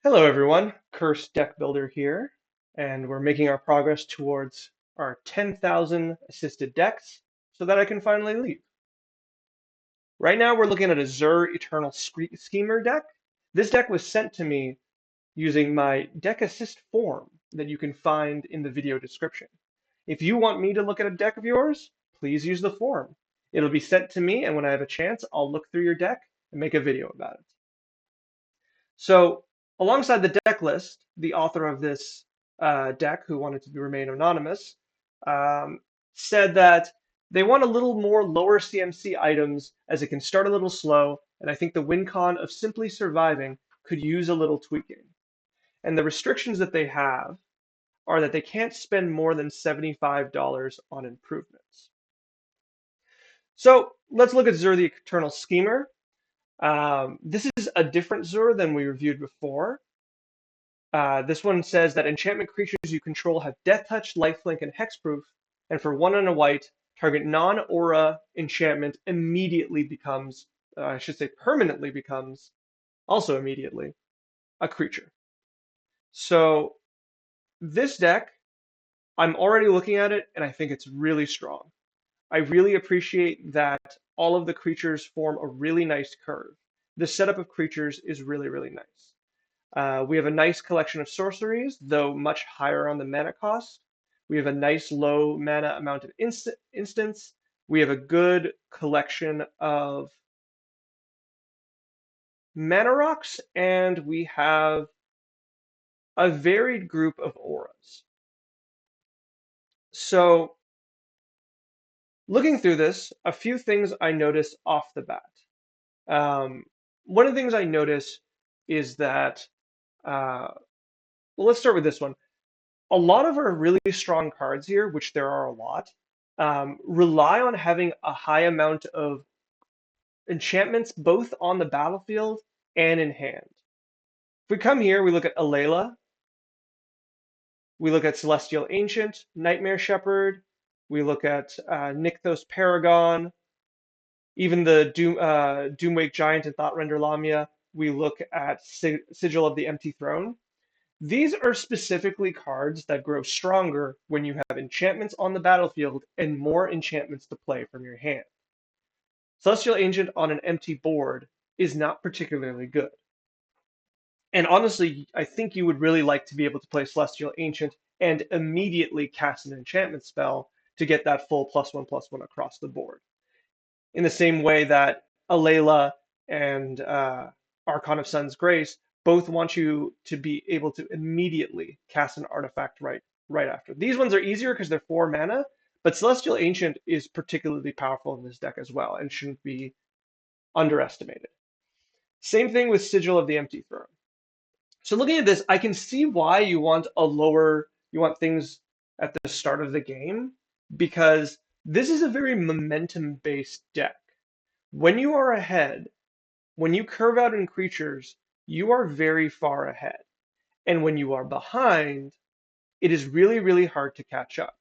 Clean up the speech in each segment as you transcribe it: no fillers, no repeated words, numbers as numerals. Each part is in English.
Hello everyone, Cursed Deck Builder here, and we're making our progress towards our 10,000 assisted decks so that I can finally leave. Right now we're looking at a Zur Eternal Schemer deck. This deck was sent to me using my deck assist form that you can find in the video description. If you want me to look at a deck of yours, please use the form. It'll be sent to me, and when I have a chance, I'll look through your deck and make a video about it. So alongside the deck list, the author of this deck, who wanted to remain anonymous, um, said that they want a little more lower CMC items as it can start a little slow, and I think the win con of simply surviving could use a little tweaking. And the restrictions that they have are that they can't spend more than $75 on improvements. So let's look at Zur the Eternal Schemer. This is a different Zur than we reviewed before. This one says that enchantment creatures you control have Death Touch, Lifelink, and Hexproof, and for 1 and a white, target non-aura enchantment immediately becomes, I should say permanently becomes, also immediately, a creature. So this deck, I'm already looking at it, and I think it's really strong. I really appreciate that all of the creatures form a really nice curve. The setup of creatures is really, really nice. We have a nice collection of sorceries, though much higher on the mana cost. We have a nice low mana amount of instants. We have a good collection of mana rocks, and we have a varied group of auras. So looking through this, a few things I notice off the bat. One of the things I notice is that, well, let's start with this one. A lot of our really strong cards here, which there are a lot, rely on having a high amount of enchantments both on the battlefield and in hand. If we come here, we look at Alayla, we look at Celestial Ancient, Nightmare Shepherd, we look at Nykthos Paragon, even the Doomwake Giant and Thoughrender Lamia, we look at Sigil of the Empty Throne. These are specifically cards that grow stronger when you have enchantments on the battlefield and more enchantments to play from your hand. Celestial Ancient on an empty board is not particularly good. And honestly, I think you would really like to be able to play Celestial Ancient and immediately cast an enchantment spell to get that full +1/+1 across the board. In the same way that Alayla and Archon of Sun's Grace both want you to be able to immediately cast an artifact right after. These ones are easier because they're 4 mana, but Celestial Ancient is particularly powerful in this deck as well and shouldn't be underestimated. Same thing with Sigil of the Empty Throne. So looking at this, I can see why you want things at the start of the game, because this is a very momentum-based deck. When you are ahead, when you curve out in creatures, you are very far ahead. And when you are behind, it is really, really hard to catch up.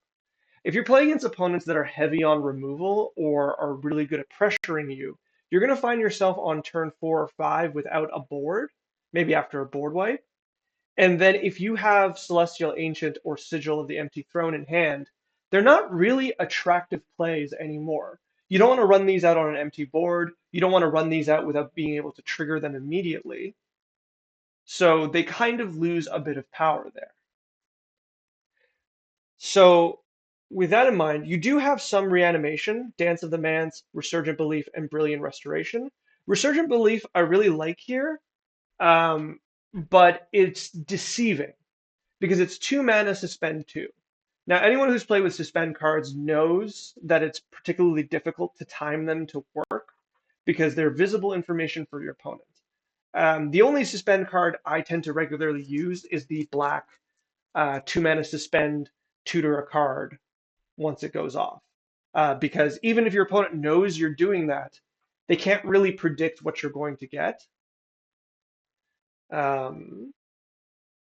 If you're playing against opponents that are heavy on removal or are really good at pressuring you, you're going to find yourself on turn 4 or 5 without a board, maybe after a board wipe. And then if you have Celestial Ancient or Sigil of the Empty Throne in hand, they're not really attractive plays anymore. You don't want to run these out on an empty board. You don't want to run these out without being able to trigger them immediately. So they kind of lose a bit of power there. So with that in mind, you do have some reanimation, Dance of the Manse, Resurgent Belief, and Brilliant Restoration. Resurgent Belief I really like here, but it's deceiving because it's 2 mana suspend 2. Now, anyone who's played with suspend cards knows that it's particularly difficult to time them to work because they're visible information for your opponent. The only suspend card I tend to regularly use is the black 2 mana suspend, tutor a card once it goes off. Because even if your opponent knows you're doing that, they can't really predict what you're going to get.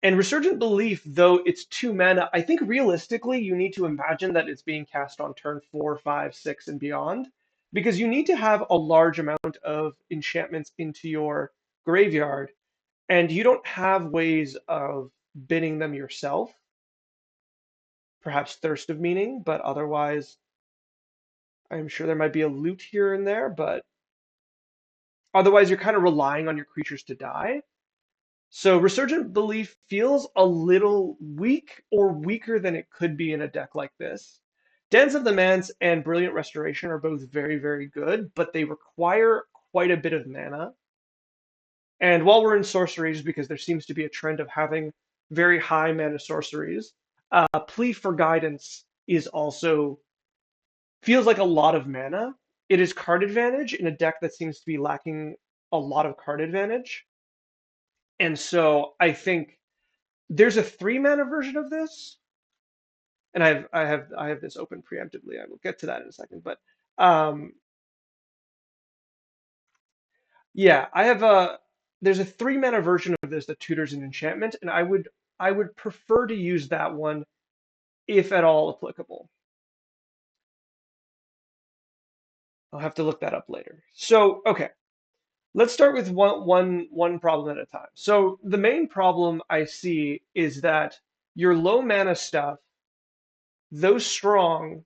And Resurgent Belief, though it's 2 mana, I think realistically you need to imagine that it's being cast on turn 4, 5, 6, and beyond, because you need to have a large amount of enchantments into your graveyard, and you don't have ways of binning them yourself, perhaps Thirst of Meaning, but otherwise, I'm sure there might be a loot here and there, but otherwise, you're kind of relying on your creatures to die. So Resurgent Belief feels a little weak or weaker than it could be in a deck like this. Dance of the Manse and Brilliant Restoration are both very, very good, but they require quite a bit of mana. And while we're in sorceries, because there seems to be a trend of having very high mana sorceries, Plea for Guidance is also feels like a lot of mana. It is card advantage in a deck that seems to be lacking a lot of card advantage. And so I think there's a 3 mana version of this, and I have this open preemptively. I will get to that in a second, but um, yeah, I have a there's a 3 mana version of this that tutors an enchantment, and I would prefer to use that one if at all applicable. I'll have to look that up later. So okay, let's start with one problem at a time. So the main problem I see is that your low mana stuff, though strong,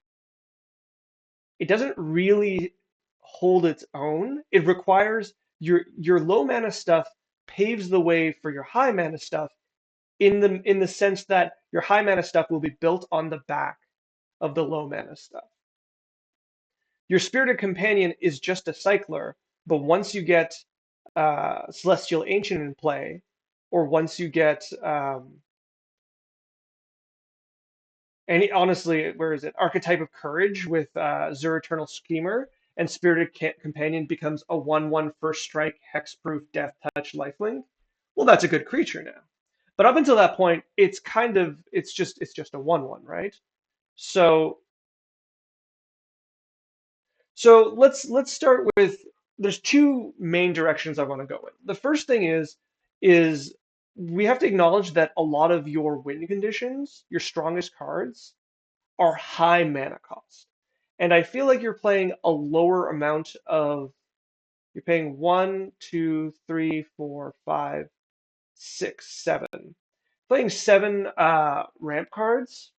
it doesn't really hold its own. It requires your low mana stuff paves the way for your high mana stuff in the sense that your high mana stuff will be built on the back of the low mana stuff. Your Spirited Companion is just a cycler, but once you get Celestial Ancient in play, or once you get any honestly, where is it? Archetype of Courage with Zur Eternal Schemer, and Spirited Companion becomes a 1/1 first strike, hexproof, death touch, lifelink. Well, that's a good creature now. But up until that point, it's just a 1/1, right? So let's start with there's two main directions I want to go in. The first thing is we have to acknowledge that a lot of your win conditions, your strongest cards, are high mana cost. And I feel like you're playing a lower amount of you're paying one, two, three, four, five, six, seven. Playing seven ramp cards.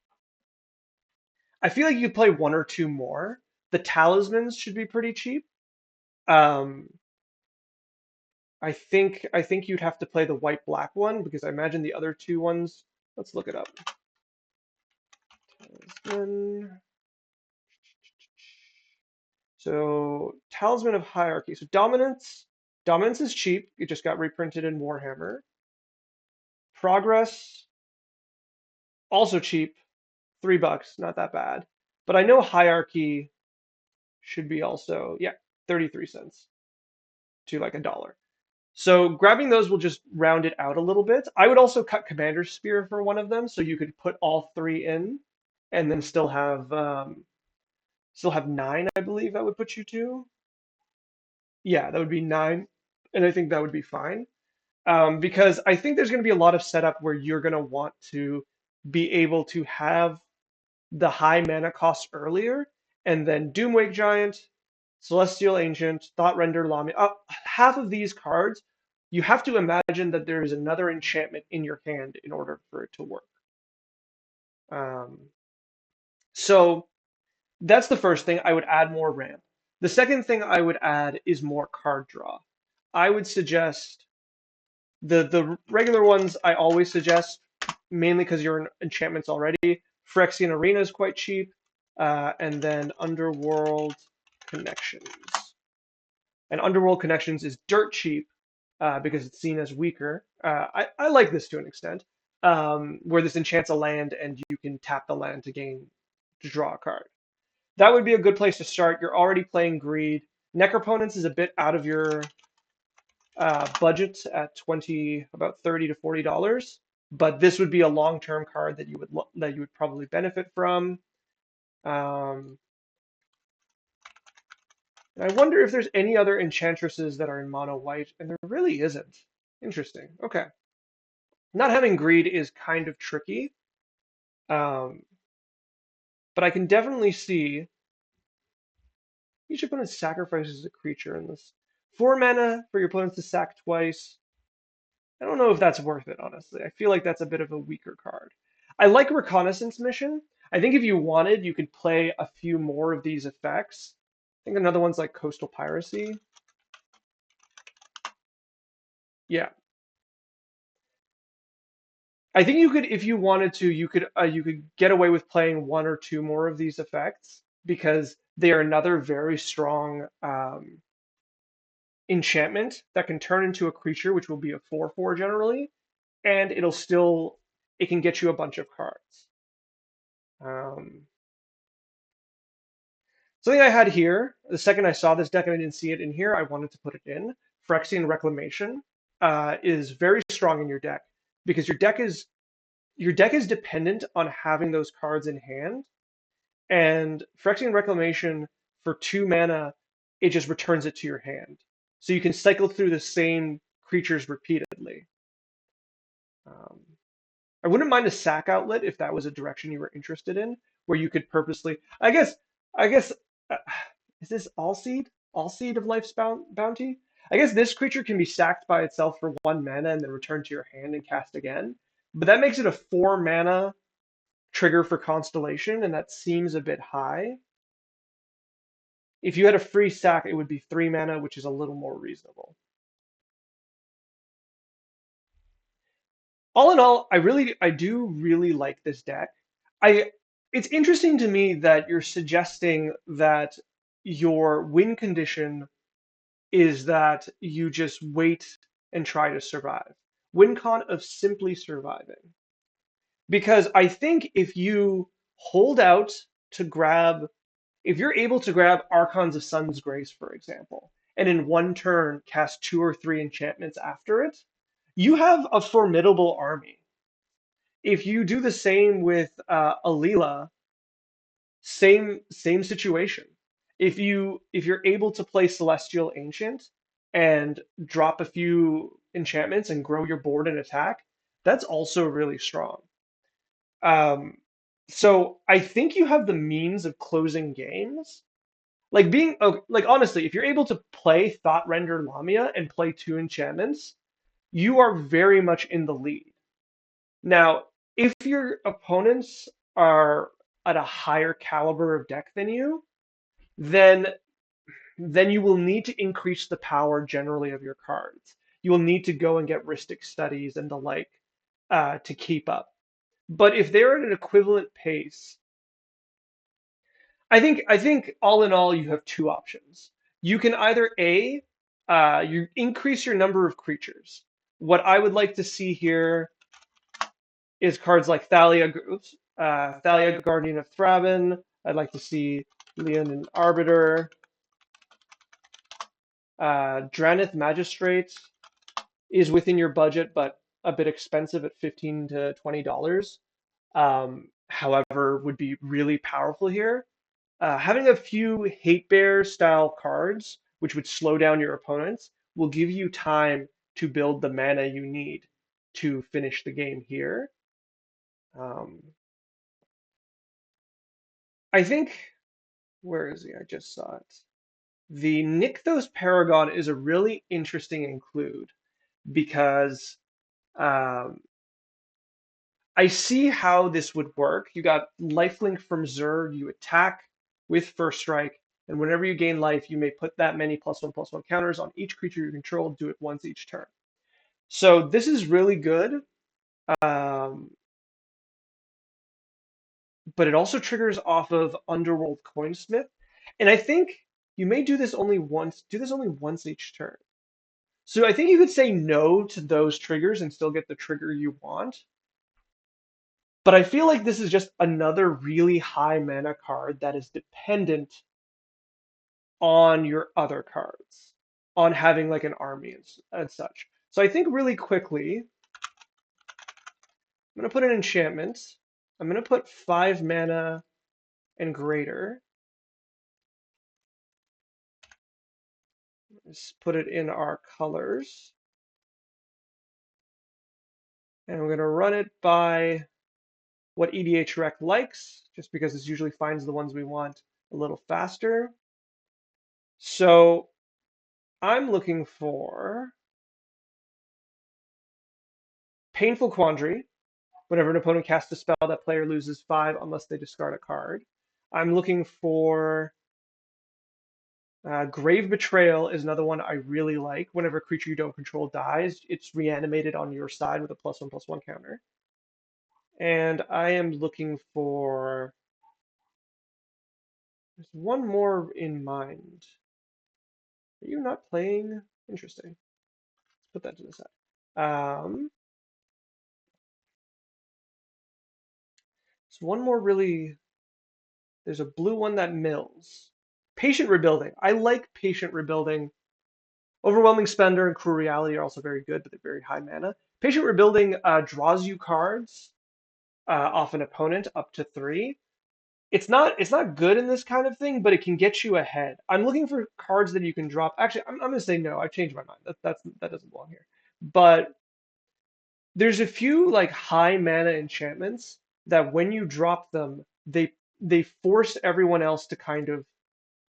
I feel like you could play one or two more. The talismans should be pretty cheap. Um, I think you'd have to play the white black one because I imagine the other two ones. Let's look it up. Talisman. So Talisman of Hierarchy. So Dominance. Dominance is cheap. It just got reprinted in Warhammer. Progress, also cheap. $3, not that bad. But I know Hierarchy should be also, yeah, 33 cents to like a dollar. So grabbing those will just round it out a little bit. I would also cut Commander's Spear for one of them, so you could put all three in, and then still have 9. I believe that would put you to. Yeah, that would be 9, and I think that would be fine. Because I think there's going to be a lot of setup where you're going to want to be able to have the high mana cost earlier, and then Doomwake Giant, Celestial Ancient, Thought Render, Lami. Half of these cards, you have to imagine that there is another enchantment in your hand in order for it to work. Um, so that's the first thing. I would add more ramp. The second thing I would add is more card draw. I would suggest the regular ones I always suggest, mainly because you're in enchantments already. Phyrexian Arena is quite cheap, and then Underworld Connections. And Underworld Connections is dirt cheap because it's seen as weaker. I like this to an extent, where this enchants a land and you can tap the land to draw a card. That would be a good place to start. You're already playing Greed. Necroponents is a bit out of your budget at about $30 to $40, but this would be a long-term card that you would probably benefit from. Um, and I wonder if there's any other enchantresses that are in mono white, and there really isn't. Interesting. Okay. Not having greed is kind of tricky, um, but I can definitely see each opponent sacrifices a creature in this. 4 mana for your opponents to sack twice. I don't know if that's worth it, honestly. I feel like that's a bit of a weaker card. I like Reconnaissance Mission. I think if you wanted, you could play a few more of these effects. I think another one's like Coastal Piracy. Yeah. I think you could, if you wanted to, you could get away with playing one or two more of these effects because they are another very strong enchantment that can turn into a creature, which will be a 4/4 generally, and it can get you a bunch of cards. Um, Something I had here, the second I saw this deck and I didn't see it in here, I wanted to put it in. Phyrexian Reclamation is very strong in your deck because your deck is dependent on having those cards in hand. And Phyrexian Reclamation for 2 mana, it just returns it to your hand. So you can cycle through the same creatures repeatedly. Um, I wouldn't mind a sack outlet if that was a direction you were interested in, where you could purposely. I guess, uh, is this all seed? All seed of life's bounty? I guess this creature can be sacked by itself for 1 mana and then return to your hand and cast again. But that makes it a 4 mana trigger for Constellation, and that seems a bit high. If you had a free sack, it would be 3 mana, which is a little more reasonable. All in all, I do really like this deck. I it's interesting to me that you're suggesting that your win condition is that you just wait and try to survive. Win con of simply surviving. Because I think if you hold out to grab, if you're able to grab Archons of Sun's Grace, for example, and in one turn cast 2 or 3 enchantments after it, you have a formidable army. If you do the same with Alila, same situation. If you're able to play Celestial Ancient and drop a few enchantments and grow your board and attack, that's also really strong. Um, so I think you have the means of closing games. Like honestly, if you're able to play Thought Render Lamia and play 2 enchantments, you are very much in the lead. Now, if your opponents are at a higher caliber of deck than you, then you will need to increase the power generally of your cards. You will need to go and get Rhystic Studies and the like to keep up. But if they're at an equivalent pace, I think all in all you have two options. You can either you increase your number of creatures. What I would like to see here is cards like Thalia, Guardian of Thraben. I'd like to see Leonin Arbiter, Dranith Magistrate is within your budget, but a bit expensive at $15 to $20. However, would be really powerful here. Having a few Hate Bear style cards, which would slow down your opponents, will give you time to build the mana you need to finish the game here. Um, I think, where is he? I just saw it. The Nykthos Paragon is a really interesting include because um, I see how this would work. You got lifelink from Zur, you attack with First Strike, and whenever you gain life, you may put that many +1/+1 counters on each creature you control, do it once each turn. So this is really good, um, but it also triggers off of Underworld Coinsmith, and I think you may do this only once each turn. So I think you could say no to those triggers and still get the trigger you want. But I feel like this is just another really high mana card that is dependent on your other cards, on having like an army and such. So I think really quickly, I'm going to put an enchantment. I'm going to put 5 mana and greater. Let's put it in our colors. And we're going to run it by what EDH Rec likes, just because this usually finds the ones we want a little faster. So I'm looking for Painful Quandary. Whenever an opponent casts a spell, that player loses 5 unless they discard a card. I'm looking for Grave Betrayal is another one I really like. Whenever a creature you don't control dies, it's reanimated on your side with a +1/+1 counter. And I am looking for. There's one more in mind. Are you not playing? Interesting. Put that to the side. There's one more really. There's a blue one that mills. Patient Rebuilding. I like Patient Rebuilding. Overwhelming Spender and Cruel Reality are also very good, but they're very high mana. Patient Rebuilding draws you cards off an opponent up to 3. It's not good in this kind of thing, but it can get you ahead. I'm looking for cards that you can drop. Actually, I'm gonna say no. I've changed my mind. That doesn't belong here. But there's a few like high mana enchantments that when you drop them, they force everyone else to kind of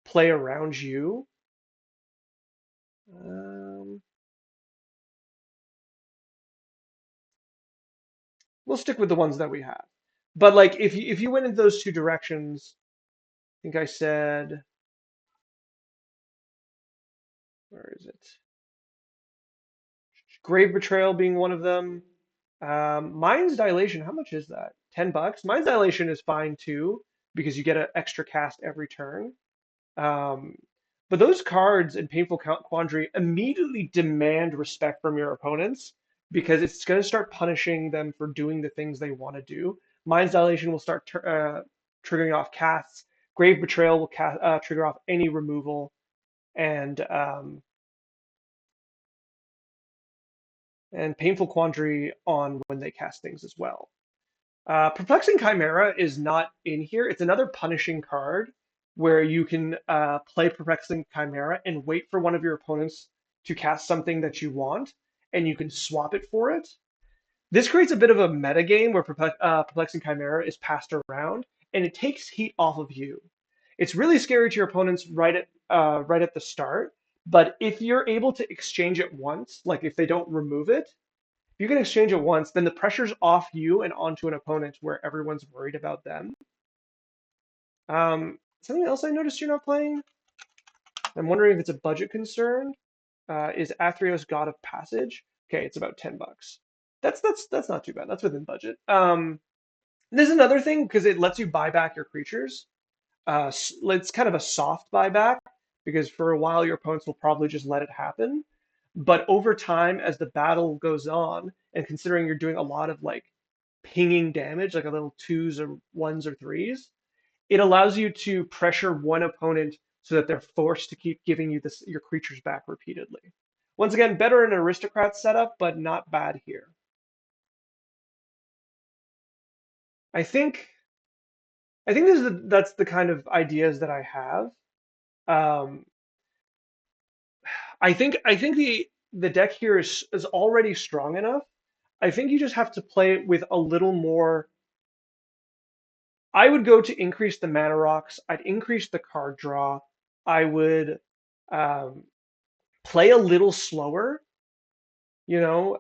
play around you. Um, we'll stick with the ones that we have. But like if you went in those two directions, I think I said, where is it? Grave Betrayal being one of them. Mind's Dilation, how much is that? $10? Mind's Dilation is fine too, because you get an extra cast every turn. Um, but those cards in Painful Quandary immediately demand respect from your opponents because it's going to start punishing them for doing the things they want to do. Mind's Dilation will start triggering off casts. Grave Betrayal will trigger off any removal, and Painful Quandary on when they cast things as well. Perplexing Chimera is not in here. It's another punishing card where you can play Perplexing Chimera and wait for one of your opponents to cast something that you want, and you can swap it for it. This creates a bit of a meta game where Perplexing Chimera is passed around, and it takes heat off of you. It's really scary to your opponents right at the start, but if you're able to exchange it once, like if they don't remove it, if you can exchange it once, then the pressure's off you and onto an opponent where everyone's worried about them. Something else I noticed you're not playing, I'm wondering if it's a budget concern, is Athreos God of Passage. Okay, it's about $10. That's not too bad. That's within budget. This is another thing because it lets you buy back your creatures. It's kind of a soft buyback because for a while your opponents will probably just let it happen. But over time, as the battle goes on, and considering you're doing a lot of like pinging damage, like a little 2s or 1s or 3s, it allows you to pressure one opponent so that they're forced to keep giving you your creatures back repeatedly. Once again, better in an aristocrat setup, but not bad here. I think that's the kind of ideas that I have. Um, I think the deck here is already strong enough. I think you just have to play it with a little more. I would go to increase the mana rocks. I'd increase the card draw. I would um, play a little slower. You know,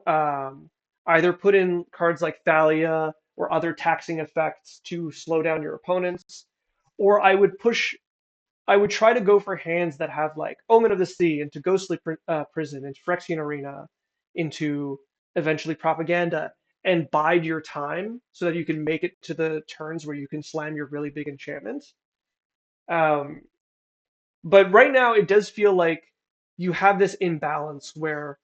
either put in cards like Thalia or other taxing effects to slow down your opponents, or I would try to go for hands that have like Omen of the Sea into Ghostly Prison, into Phyrexian Arena, into eventually Propaganda, and bide your time so that you can make it to the turns where you can slam your really big enchantments. Um, but right now, it does feel like you have this imbalance where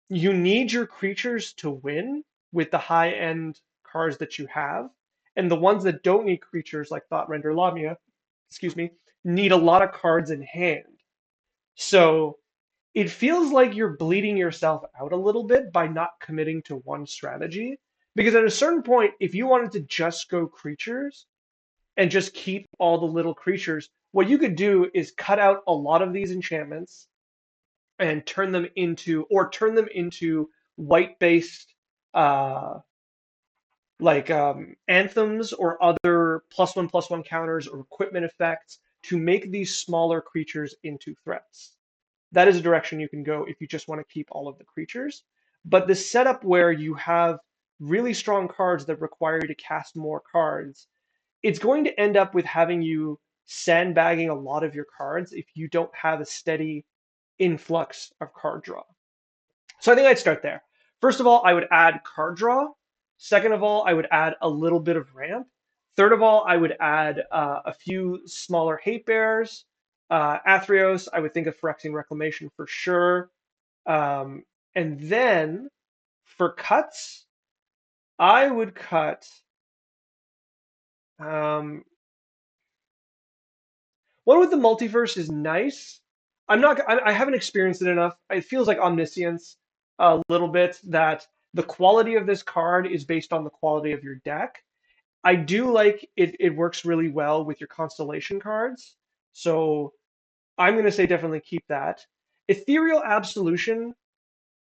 you need your creatures to win with the high end cards that you have, and the ones that don't need creatures, like Thought Render Lamia, excuse me, need a lot of cards in hand. So it feels like you're bleeding yourself out a little bit by not committing to one strategy. Because at a certain point, if you wanted to just go creatures and just keep all the little creatures, what you could do is cut out a lot of these enchantments and turn them into white based uh, anthems or other +1/+1 counters or equipment effects to make these smaller creatures into threats. That is a direction you can go if you just want to keep all of the creatures. But this setup where you have really strong cards that require you to cast more cards, it's going to end up with having you sandbagging a lot of your cards if you don't have a steady influx of card draw. So I think I'd start there. First of all, I would add card draw. Second of all, I would add a little bit of ramp. Third of all, I would add a few smaller hate bears. Athreos, I would think of Phyrexian Reclamation for sure. And then for cuts, I would cut. Um, One with the multiverse is nice. I haven't experienced it enough. It feels like omniscience a little bit that the quality of this card is based on the quality of your deck. I do like it. It works really well with your constellation cards. So I'm going to say definitely keep that. Ethereal Absolution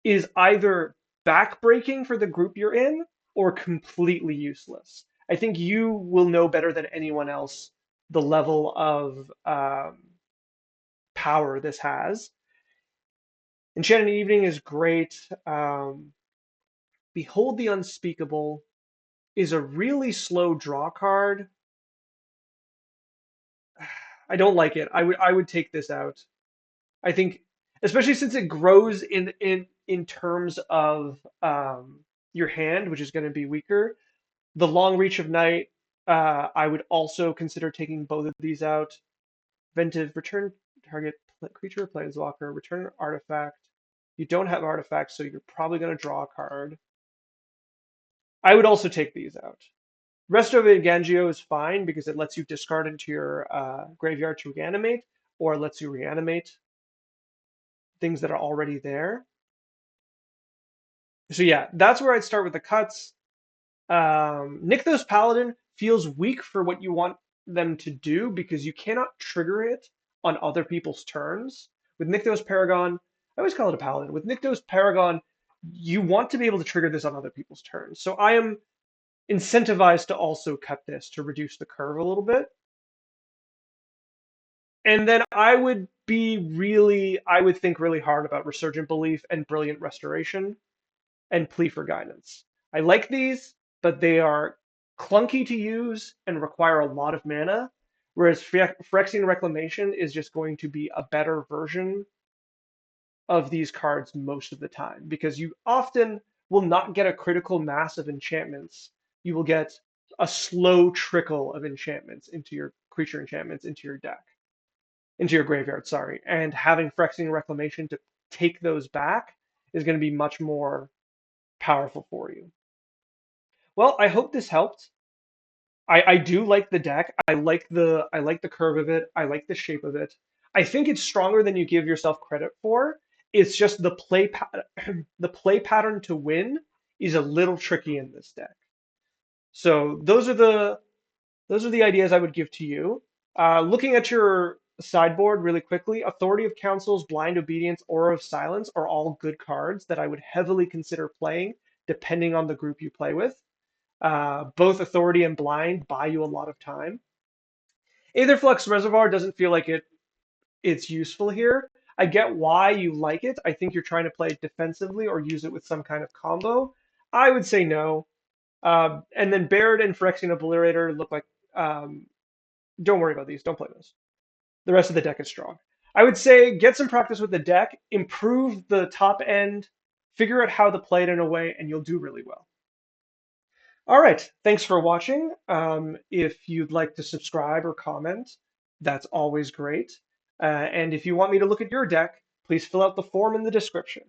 is either backbreaking for the group you're in or completely useless. I think you will know better than anyone else the level of power this has. Enchanted Evening is great. Behold the Unspeakable is a really slow draw card. I don't like it. I would take this out. I think, especially since it grows in terms of your hand, which is going to be weaker. The Long Reach of Night, I would also consider taking both of these out. Ventive, return target creature or planeswalker, return an artifact. You don't have artifacts, so you're probably going to draw a card. I would also take these out. Resto Gangio is fine because it lets you discard into your graveyard to reanimate, or it lets you reanimate things that are already there. So yeah, that's where I'd start with the cuts. Nykthos Paladin feels weak for what you want them to do because you cannot trigger it on other people's turns. With Nykthos Paragon, I always call it a Paladin. With Nykthos Paragon, you want to be able to trigger this on other people's turns. So I am incentivized to also cut this to reduce the curve a little bit. And then I would think really hard about Resurgent Belief and Brilliant Restoration and Plea for Guidance. I like these, but they are clunky to use and require a lot of mana, whereas Phyrexian Reclamation is just going to be a better version of these cards most of the time, because you often will not get a critical mass of enchantments. You will get a slow trickle of enchantments into your creature enchantments into your deck, into your graveyard, sorry. And having Phyrexian Reclamation to take those back is going to be much more powerful for you. Well, I hope this helped. I do like the deck. I like the curve of it. I like the shape of it. I think it's stronger than you give yourself credit for. It's just the the play pattern to win is a little tricky in this deck. So those are the ideas I would give to you. Looking at your sideboard really quickly, Authority of Councils, Blind Obedience, Aura of Silence are all good cards that I would heavily consider playing depending on the group you play with. Both Authority and Blind buy you a lot of time. Aetherflux Reservoir doesn't feel like it's useful here. I get why you like it. I think you're trying to play it defensively or use it with some kind of combo. I would say no. And then Baird and Phyrexian Obliterator look like don't worry about these. Don't play those. The rest of the deck is strong. I would say get some practice with the deck, improve the top end, figure out how to play it in a way, and you'll do really well. All right, thanks for watching. If you'd like to subscribe or comment, that's always great. And if you want me to look at your deck, please fill out the form in the description.